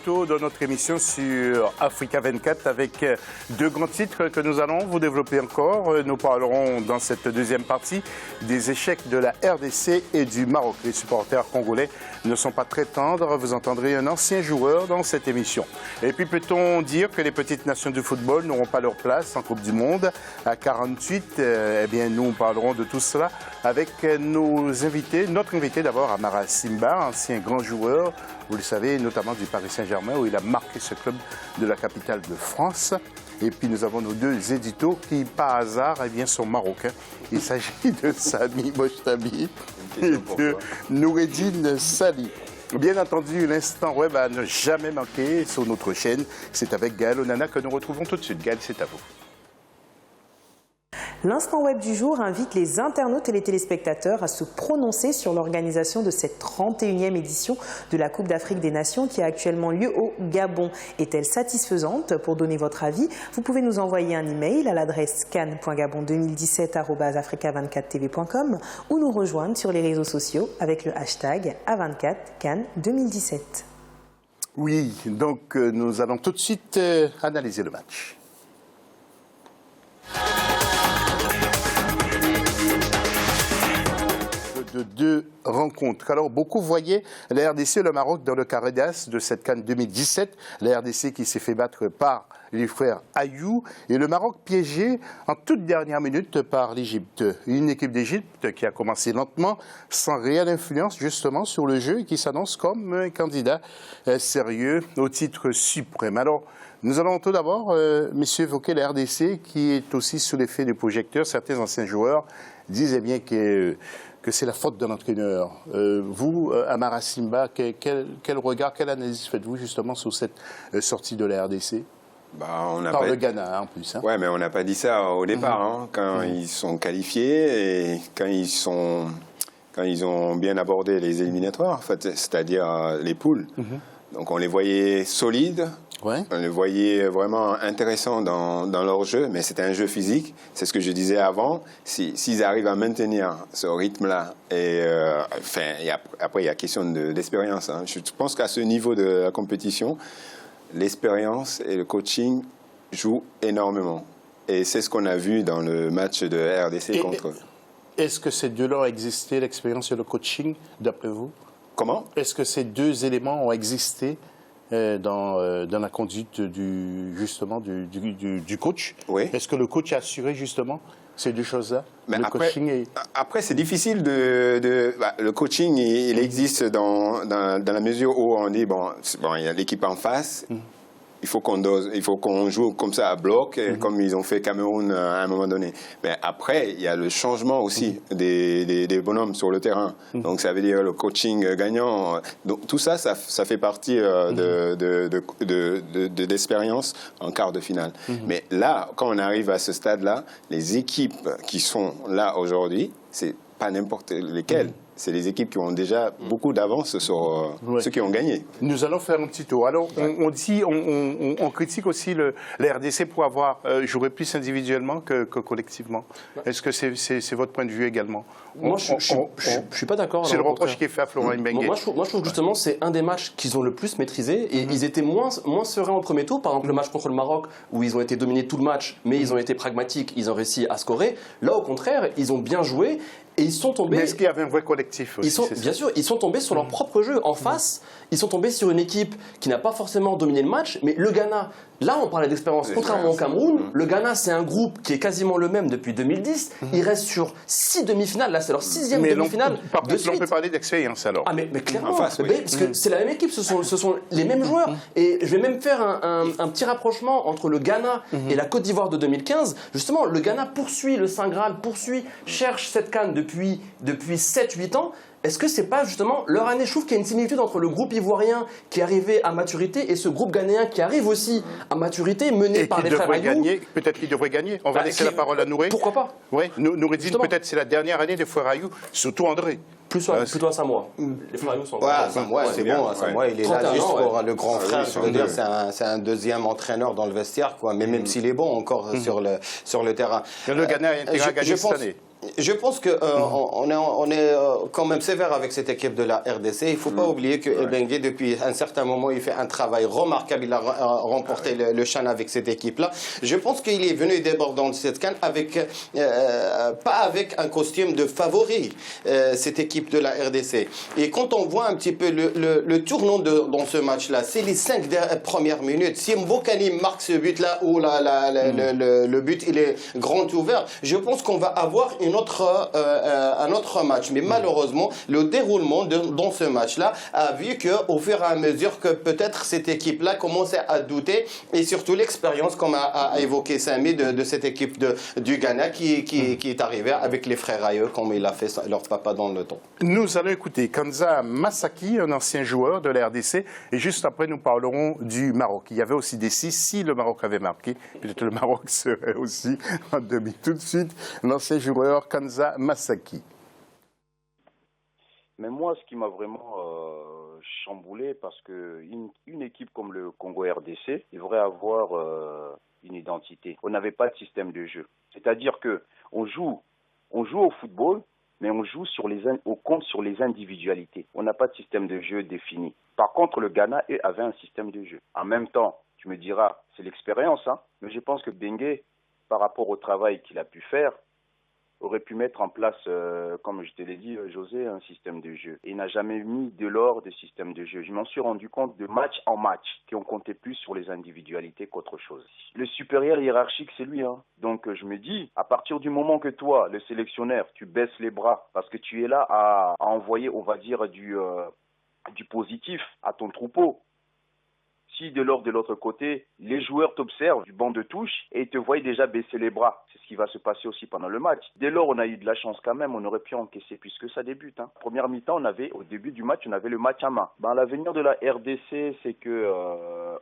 retour de notre émission sur Africa 24 avec deux grands titres que nous allons vous développer encore. Nous parlerons dans cette deuxième partie des échecs de la RDC et du Maroc. Les supporters congolais ne sont pas très tendres. Vous entendrez un ancien joueur dans cette émission. Et puis peut-on dire que les petites nations du football n'auront pas leur place en Coupe du Monde à 48? Eh bien, nous parlerons de tout cela avec nos invités. Notre invité d'abord, Amara Simba, ancien grand joueur, vous le savez, notamment du Paris Saint-Germain, où il a marqué ce club de la capitale de France. Et puis nous avons nos deux éditos qui, par hasard, eh bien, sont marocains. Il s'agit de Sami Mochtabi et de Noureddine Sali. Bien entendu, l'instant web à ne jamais manquer sur notre chaîne. C'est avec Gaël Onana que nous retrouvons tout de suite. Gaël, c'est à vous. L'instant web du jour invite les internautes et les téléspectateurs à se prononcer sur l'organisation de cette 31e édition de la Coupe d'Afrique des Nations qui a actuellement lieu au Gabon. Est-elle satisfaisante? Pour donner votre avis, vous pouvez nous envoyer un email à l'adresse can.gabon2017@africa24tv.com ou nous rejoindre sur les réseaux sociaux avec le hashtag A24CAN2017. Oui, donc nous allons tout de suite analyser le match. De deux rencontres. Alors, beaucoup voyaient la RDC et le Maroc dans le carré d'as de cette CAN 2017. La RDC qui s'est fait battre par les frères Ayou et le Maroc piégé en toute dernière minute par l'Égypte. Une équipe d'Égypte qui a commencé lentement, sans réelle influence justement sur le jeu et qui s'annonce comme un candidat sérieux au titre suprême. Alors, nous allons tout d'abord, messieurs, évoquer la RDC qui est aussi sous l'effet des projecteurs. Certains anciens joueurs disaient bien que c'est la faute d'un entraîneur. Vous, Amara Simba, quel regard, quelle analyse faites-vous justement sur cette sortie de la RDC? Par le Ghana, en plus. Hein. Oui, mais on n'a pas dit ça au départ. Hein, quand ils sont qualifiés et quand ils ont bien abordé les éliminatoires, en fait, c'est-à-dire les poules. Donc on les voyait solides. Ouais. On les voyait vraiment intéressants dans leur jeu, mais c'était un jeu physique. C'est ce que je disais avant. S'ils arrivent à maintenir ce rythme-là, et après il y a question d'expérience. Hein. Je pense qu'à ce niveau de la compétition, l'expérience et le coaching jouent énormément. Et c'est ce qu'on a vu dans le match de RDC contre eux. Est-ce que ces deux-là ont existé, l'expérience et le coaching, d'après vous? Comment? Est-ce que ces deux éléments ont existé dans la conduite du coach? Oui. Est-ce que le coach a assuré justement ces deux choses-là? Mais après, c'est difficile le coaching, il existe dans la mesure où on dit, il y a l'équipe en face, il faut qu'on joue comme ça à bloc, comme ils ont fait Cameroun à un moment donné. Mais après, il y a le changement aussi des bonhommes sur le terrain. Donc ça veut dire le coaching gagnant. Donc tout ça, ça fait partie de l'expérience en quart de finale. Mais là, quand on arrive à ce stade-là, les équipes qui sont là aujourd'hui, c'est pas n'importe lesquelles. C'est les équipes qui ont déjà beaucoup d'avance sur ceux qui ont gagné. Nous allons faire un petit tour. Alors, on critique aussi la RDC pour avoir joué plus individuellement que collectivement. Est-ce que c'est votre point de vue également? Moi, je ne suis pas d'accord. C'est le reproche qui est fait à Florent Mbengue. Moi, je trouve justement que c'est un des matchs qu'ils ont le plus maîtrisé. Et ils étaient moins sereins au premier tour. Par exemple, le match contre le Maroc, où ils ont été dominés tout le match, mais ils ont été pragmatiques, ils ont réussi à scorer. Là, au contraire, ils ont bien joué. Et ils sont tombés. Mais est-ce qu'il y avait un vrai collectif aussi? Bien sûr, ils sont tombés sur leur propre jeu. En face, ils sont tombés sur une équipe qui n'a pas forcément dominé le match, mais le Ghana, là on parlait d'expérience. Contrairement au Cameroun, le Ghana c'est un groupe qui est quasiment le même depuis 2010. Il reste sur 6 demi-finales. Là c'est leur 6e demi-finale. Par contre, on peut parler d'expérience alors. Ah mais clairement, parce que c'est la même équipe, ce sont les mêmes joueurs. Et je vais même faire un petit rapprochement entre le Ghana et la Côte d'Ivoire de 2015. Justement, le Ghana poursuit le Saint Graal, cherche cette CAN depuis 7-8 ans. Est-ce que c'est pas justement leur année? Je trouve qu'il y a une similitude entre le groupe ivoirien qui est arrivé à maturité et ce groupe ghanéen qui arrive aussi à maturité, mené par les frères Ayou. Peut-être qu'il devrait gagner. On va laisser la parole à Nouré. Pourquoi pas? Oui, Noureddine, peut-être c'est la dernière année des frères Ayou, surtout André. Plutôt à Samoa. Les frères Ayou sont Samoa, c'est bon. Samoa, il est là juste pour le grand frère. Je veux dire, c'est un deuxième entraîneur dans le vestiaire, quoi. Mais même s'il est bon encore sur le terrain. Le Ghana a intérêt à gagner cette année. Je pense qu'on est quand même sévère avec cette équipe de la RDC. Il ne faut pas oublier que Ebengue, depuis un certain moment, il fait un travail remarquable. Il a remporté le CHAN avec cette équipe-là. Je pense qu'il est venu débordant de cette CAN avec, pas avec un costume de favori, cette équipe de la RDC. Et quand on voit un petit peu le tournant dans ce match-là, c'est les 5 premières minutes. Si Mbokani marque ce but-là, où le but il est grand ouvert, je pense qu'on va avoir un autre match. Mais malheureusement, le déroulement dans ce match-là a vu qu'au fur et à mesure que peut-être cette équipe-là commençait à douter, et surtout l'expérience, comme a évoqué Samy, de cette équipe du Ghana qui est arrivée avec les frères Aïeux, comme il a fait leur papa dans le temps. Nous allons écouter Kanza Masaki, un ancien joueur de la RDC, et juste après nous parlerons du Maroc. Il y avait aussi des 6, si le Maroc avait marqué, peut-être le Maroc serait aussi en demi. Tout de suite, l'ancien joueur Kanza Masaki. Mais moi, ce qui m'a vraiment chamboulé, parce qu'une équipe comme le Congo RDC devrait avoir une identité. On n'avait pas de système de jeu. C'est-à-dire qu'on joue au football, mais on joue on compte sur les individualités. On n'a pas de système de jeu défini. Par contre, le Ghana, eux, avait un système de jeu. En même temps, tu me diras, c'est l'expérience, hein, mais je pense que Bengue, par rapport au travail qu'il a pu faire, aurait pu mettre en place, comme je te l'ai dit, José, un système de jeu. Et il n'a jamais mis de l'or de système de jeu. Je m'en suis rendu compte de match en match, qu'on comptait plus sur les individualités qu'autre chose. Le supérieur hiérarchique, c'est lui. Hein. Donc je me dis, à partir du moment que toi, le sélectionneur, tu baisses les bras, parce que tu es là à envoyer, on va dire, du positif à ton troupeau. Si de l'autre côté, les joueurs t'observent du banc de touche et ils te voient déjà baisser les bras. C'est ce qui va se passer aussi pendant le match. Dès lors, on a eu de la chance quand même, on aurait pu encaisser puisque ça débute. Hein. Première mi-temps, au début du match, on avait le match à main. L'avenir de la RDC, c'est que,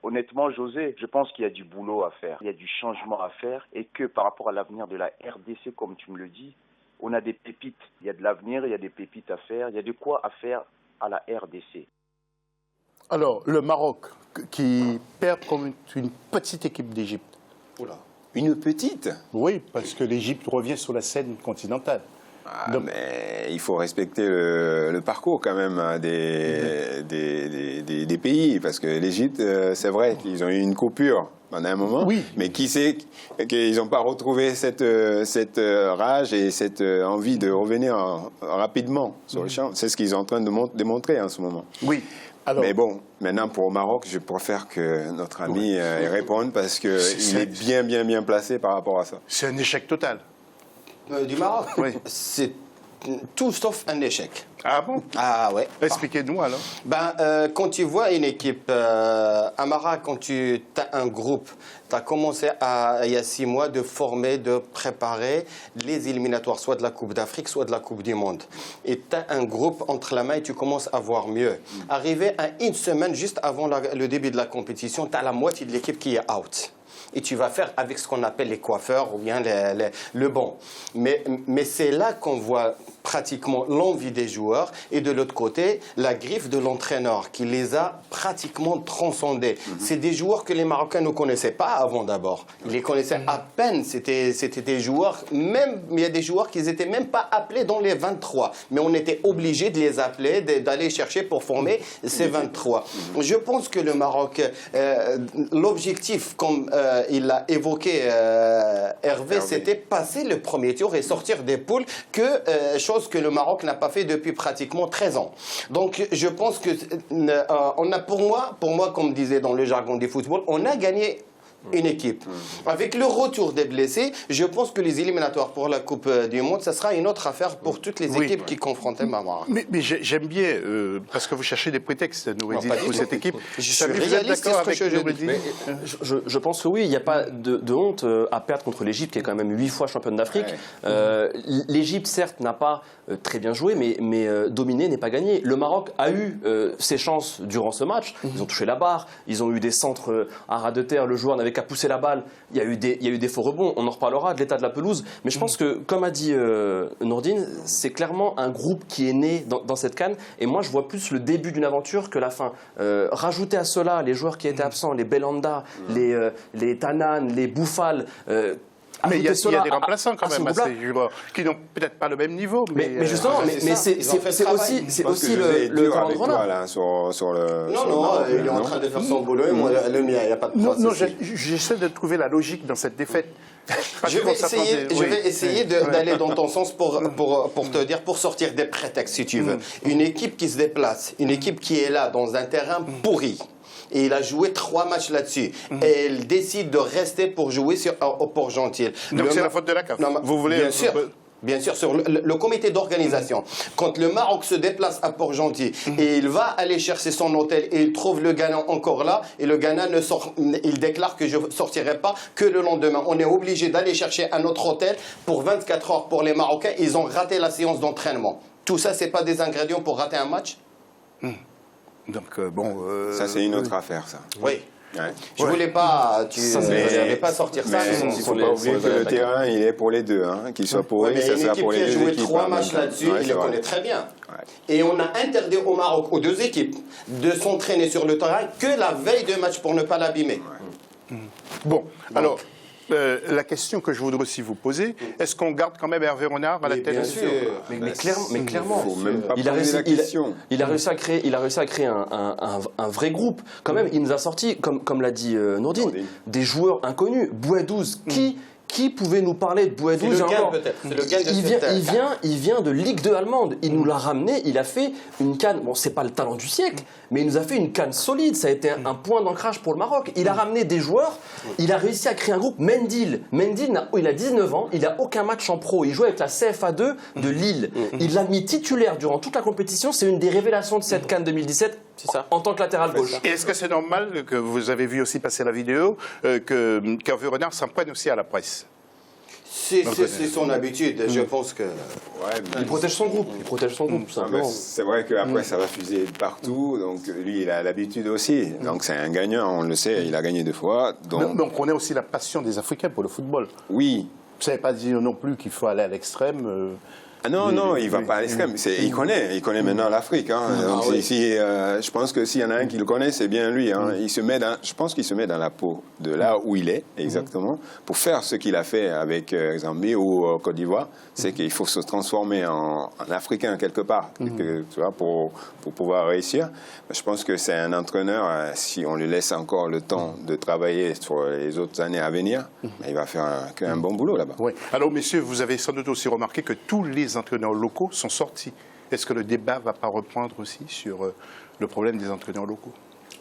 honnêtement, José, je pense qu'il y a du boulot à faire. Il y a du changement à faire et que par rapport à l'avenir de la RDC, comme tu me le dis, on a des pépites. Il y a de l'avenir, il y a des pépites à faire, il y a de quoi à faire à la RDC. Alors, le Maroc qui perd comme une petite équipe d'Égypte. Oula. Une petite? Oui, parce que l'Égypte revient sur la scène continentale. Donc, mais il faut respecter le parcours quand même des pays, parce que l'Égypte, c'est vrai qu'ils ont eu une coupure pendant un moment, oui. Mais qui sait qu'ils n'ont pas retrouvé cette rage et cette envie de revenir rapidement sur le champ. C'est ce qu'ils sont en train de démontrer en ce moment. Oui. Alors, mais bon, maintenant pour le Maroc, je préfère que notre ami réponde parce qu'il est bien placé par rapport à ça. C'est un échec total. Du Maroc? Oui. C'est tout sauf un échec. Ah bon? Ah ouais. Expliquez-nous alors. Quand tu vois une équipe, Amara, quand tu as un groupe, tu as commencé il y a 6 mois de former, de préparer les éliminatoires, soit de la Coupe d'Afrique, soit de la Coupe du Monde. Et tu as un groupe entre la main et tu commences à voir mieux. Arrivé à une semaine juste avant le début de la compétition, tu as la moitié de l'équipe qui est out. Et tu vas faire avec ce qu'on appelle les coiffeurs ou bien le banc. Mais c'est là qu'on voit pratiquement l'envie des joueurs et de l'autre côté, la griffe de l'entraîneur qui les a pratiquement transcendés. C'est des joueurs que les Marocains ne connaissaient pas avant d'abord. Ils les connaissaient à peine. C'était des joueurs, même il y a des joueurs qui n'étaient même pas appelés dans les 23. Mais on était obligé de les appeler, d'aller chercher pour former ces 23. Je pense que le Maroc, l'objectif, comme il l'a évoqué Hervé, c'était passer le premier tour et sortir des poules, chose que le Maroc n'a pas fait depuis pratiquement 13 ans. Donc je pense que on a pour moi, comme disait dans le jargon du football, on a gagné une équipe. Avec le retour des blessés, je pense que les éliminatoires pour la Coupe du Monde, ça sera une autre affaire pour toutes les équipes qui confrontent le Maroc. Mais j'aime bien, parce que vous cherchez des prétextes, Noureddin, pour cette équipe. Je suis réaliste, je pense que oui, il n'y a pas de honte à perdre contre l'Égypte, qui est quand même 8 fois championne d'Afrique. L'Égypte, certes, n'a pas très bien joué, mais dominé n'est pas gagné. Le Maroc a eu ses chances durant ce match. Ils ont touché la barre, ils ont eu des centres à ras de terre, le joueur n'avait qu'à pousser la balle. Il y a eu des faux rebonds, on en reparlera de l'état de la pelouse. Mais je pense que, comme a dit Nourdine, c'est clairement un groupe qui est né dans cette CAN. Et moi, je vois plus le début d'une aventure que la fin. Rajouter à cela les joueurs qui étaient absents, les Belanda, les Tanan, les Bouffal, Mais il y a cela des remplaçants quand à ce même à groupe-là. ces joueurs qui n'ont peut-être pas le même niveau. Mais justement, c'est aussi le talent de Renard. Là, sur le. Non, il est en train de faire son boulot et moi, le mien, il n'y a pas de Non, procès. j'essaie de trouver la logique dans cette défaite. Je vais essayer d'aller dans ton sens pour te dire, pour sortir des prétextes, si tu veux. Une équipe qui se déplace, une équipe qui est là dans un terrain pourri, et il a joué 3 matchs là-dessus, et elle décide de rester pour jouer au Port-Gentil. Donc c'est la faute de la CAF. Vous voulez Bien sûr, sur le comité d'organisation. Quand le Maroc se déplace à Port-Gentil et il va aller chercher son hôtel et il trouve le Ghana encore là, et le Ghana il déclare que je ne sortirai pas que le lendemain. On est obligé d'aller chercher un autre hôtel pour 24 heures pour les Marocains. Ils ont raté la séance d'entraînement. Tout ça, ce n'est pas des ingrédients pour rater un match? Donc ça, c'est une autre affaire, ça. Oui. Ouais. Je voulais pas, n'avais pas sortir ça. Mais il ne faut pas oublier que le terrain, il est pour les deux. Qu'il soit pour eux, ça sera pour les deux équipes. Une équipe qui a joué 3 matchs là-dessus, il le connaît très bien. Ouais. Et on a interdit au Maroc, aux 2 équipes, de s'entraîner sur le terrain que la veille de match pour ne pas l'abîmer. Ouais. Bon, alors... la question que je voudrais aussi vous poser, est-ce qu'on garde quand même Hervé Renard à la tête? Bien sûr. Mais clairement. Il faut même pas poser la question. Il a réussi à créer un vrai groupe. Quand même, il nous a sorti, comme l'a dit Nourdine, des joueurs inconnus. Bouadouz, qui pouvait nous parler de Bouadouz? C'est le gain peut-être. C'est le gain de il vient de Ligue 2 allemande. Il nous l'a ramené. Il a fait une CAN. Bon, c'est pas le talent du siècle, mais il nous a fait une CAN solide. Ça a été un point d'ancrage pour le Maroc. Il a ramené des joueurs. Il a réussi à créer un groupe. Mendil, il a 19 ans. Il a aucun match en pro. Il joue avec la CFA2 de Lille. Il l'a mis titulaire durant toute la compétition. C'est une des révélations de cette CAN 2017. C'est ça. En tant que latéral gauche. Et est-ce que c'est normal, que vous avez vu aussi passer la vidéo, qu'Hervé Renard s'en prenne aussi à la presse? C'est son habitude. Je pense que... Il protège son groupe. Tout simplement. C'est vrai qu'après, ça va fuser partout. Donc, lui, il a l'habitude aussi. Donc, c'est un gagnant, on le sait. Il a gagné 2 fois. Donc, on connaît aussi la passion des Africains pour le football. Oui. Vous n'avez pas dit non plus qu'il faut aller à l'extrême. Non, il ne va pas à l'extrême. Il connaît maintenant l'Afrique. Je pense que s'il y en a un qui le connaît, c'est bien lui. Je pense qu'il se met dans la peau de là où il est, exactement, pour faire ce qu'il a fait avec Zambie ou Côte d'Ivoire. C'est qu'il faut se transformer en Africain quelque part, pour pouvoir réussir. Je pense que c'est un entraîneur, si on lui laisse encore le temps de travailler sur les autres années à venir, il va faire un bon boulot là-bas. Oui. Alors, messieurs, vous avez sans doute aussi remarqué que tous les entraîneurs locaux sont sortis. Est-ce que le débat ne va pas reprendre aussi sur le problème des entraîneurs locaux?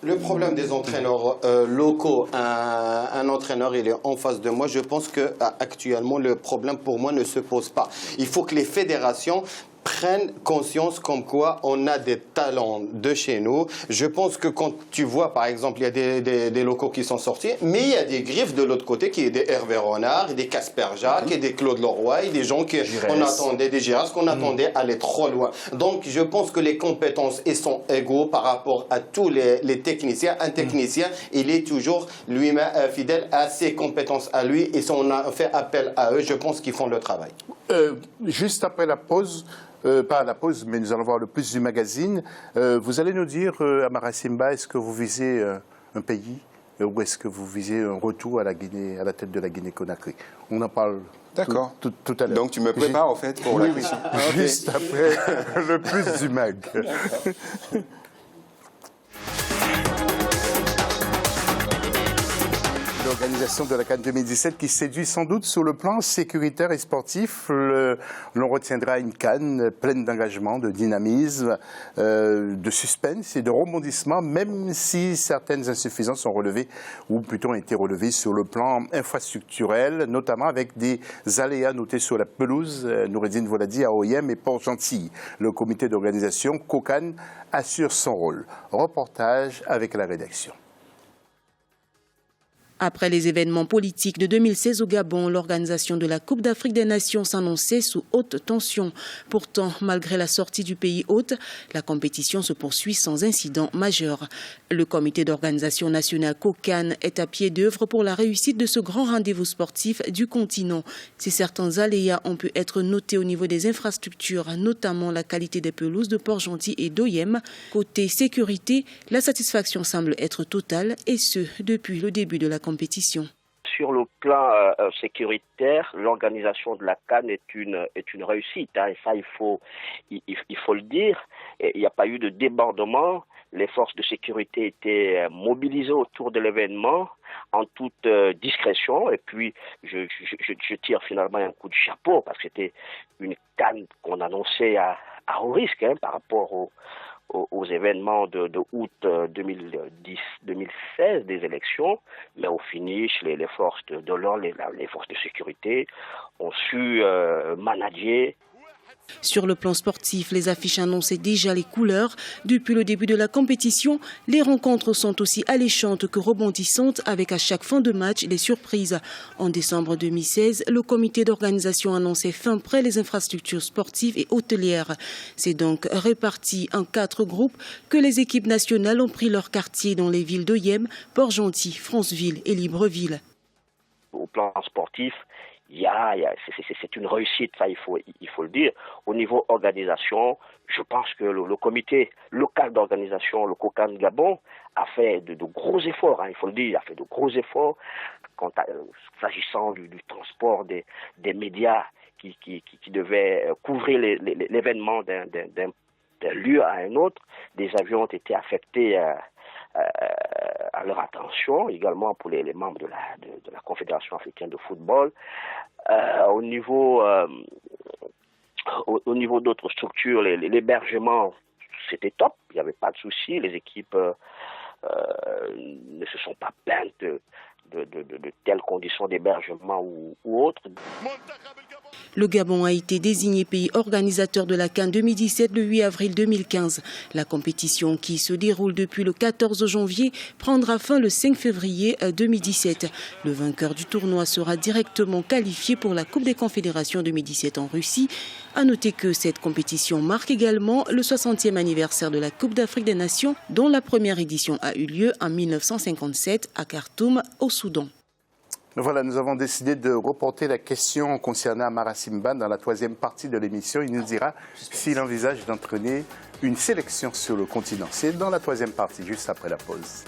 Le problème des entraîneurs locaux, un entraîneur, il est en face de moi. Je pense qu'actuellement, le problème pour moi ne se pose pas. Il faut que les fédérations prennent conscience comme quoi on a des talents de chez nous. Je pense que quand tu vois, par exemple, il y a des locaux qui sont sortis, mais il y a des griffes de l'autre côté, qui est des Hervé Renard, et des Casper Jacques, et des Claude Leroy, et des gens qu'on attendait, des Girard, qu'on attendait aller trop loin. Donc, je pense que les compétences sont égaux par rapport à tous les techniciens. Un technicien, il est toujours lui-même fidèle à ses compétences à lui, et si on a fait appel à eux, je pense qu'ils font le travail. Juste après la pause, pas à la pause, mais nous allons voir le plus du magazine. Vous allez nous dire, Amara Simba, est-ce que vous visez un pays ou est-ce que vous visez un retour à la Guinée, à la tête de la Guinée-Conakry? On en parle tout à l'heure. Donc tu me prépares en fait pour la question. Juste après le plus du mag. L'organisation de la CAN 2017 qui séduit sans doute sur le plan sécuritaire et sportif. L'on retiendra une CAN pleine d'engagement, de dynamisme, de suspense et de rebondissement, même si certaines insuffisances sont relevées, ou plutôt ont été relevées sur le plan infrastructurel, notamment avec des aléas notés sur la pelouse, Noureddine vous l'a dit, à OIM et Port-Gentil. Le comité d'organisation, COCAN, assure son rôle. Reportage avec la rédaction. Après les événements politiques de 2016 au Gabon, l'organisation de la Coupe d'Afrique des Nations s'annonçait sous haute tension. Pourtant, malgré la sortie du pays hôte, la compétition se poursuit sans incident majeur. Le comité d'organisation nationale COCAN est à pied d'œuvre pour la réussite de ce grand rendez-vous sportif du continent. Si certains aléas ont pu être notés au niveau des infrastructures, notamment la qualité des pelouses de Port-Gentil et d'OIM, côté sécurité, la satisfaction semble être totale, et ce, depuis le début de la compétition. sur le plan sécuritaire, l'organisation de la CAN est une réussite. Hein, et ça, il faut le dire. Et il n'y a pas eu de débordement. Les forces de sécurité étaient mobilisées autour de l'événement en toute discrétion. Et puis, je tire finalement un coup de chapeau parce que c'était une CAN qu'on annonçait à haut risque hein, par rapport aux événements de août 2016 des élections, mais au finish, les forces de l'ordre, les forces de sécurité ont su manager. Sur le plan sportif, les affiches annonçaient déjà les couleurs. Depuis le début de la compétition, les rencontres sont aussi alléchantes que rebondissantes avec à chaque fin de match des surprises. En décembre 2016, le comité d'organisation annonçait fin prêt les infrastructures sportives et hôtelières. C'est donc réparti en 4 groupes que les équipes nationales ont pris leur quartier dans les villes de Yem, Port-Gentil, Franceville et Libreville. Au plan sportif, c'est une réussite, ça il faut le dire. Au niveau organisation, je pense que le comité local d'organisation, le COCAN Gabon, a fait de gros efforts, hein, il faut le dire, a fait de gros efforts s'agissant du transport des médias qui devaient couvrir l'événement d'un lieu à un autre. Des avions ont été affectés à leur attention, également pour les membres de la Confédération africaine de football. Au niveau d'autres structures, l'hébergement, c'était top, il n'y avait pas de souci, les équipes ne se sont pas plaintes de telles conditions d'hébergement ou autres. Le Gabon a été désigné pays organisateur de la CAN 2017 le 8 avril 2015. La compétition qui se déroule depuis le 14 janvier prendra fin le 5 février 2017. Le vainqueur du tournoi sera directement qualifié pour la Coupe des Confédérations 2017 en Russie. À noter que cette compétition marque également le 60e anniversaire de la Coupe d'Afrique des Nations, dont la première édition a eu lieu en 1957 à Khartoum, au Soudan. Voilà, nous avons décidé de reporter la question concernant Amara Simba dans la 3e partie de l'émission. Il nous dira s'il envisage d'entraîner une sélection sur le continent. C'est dans la 3e partie, juste après la pause.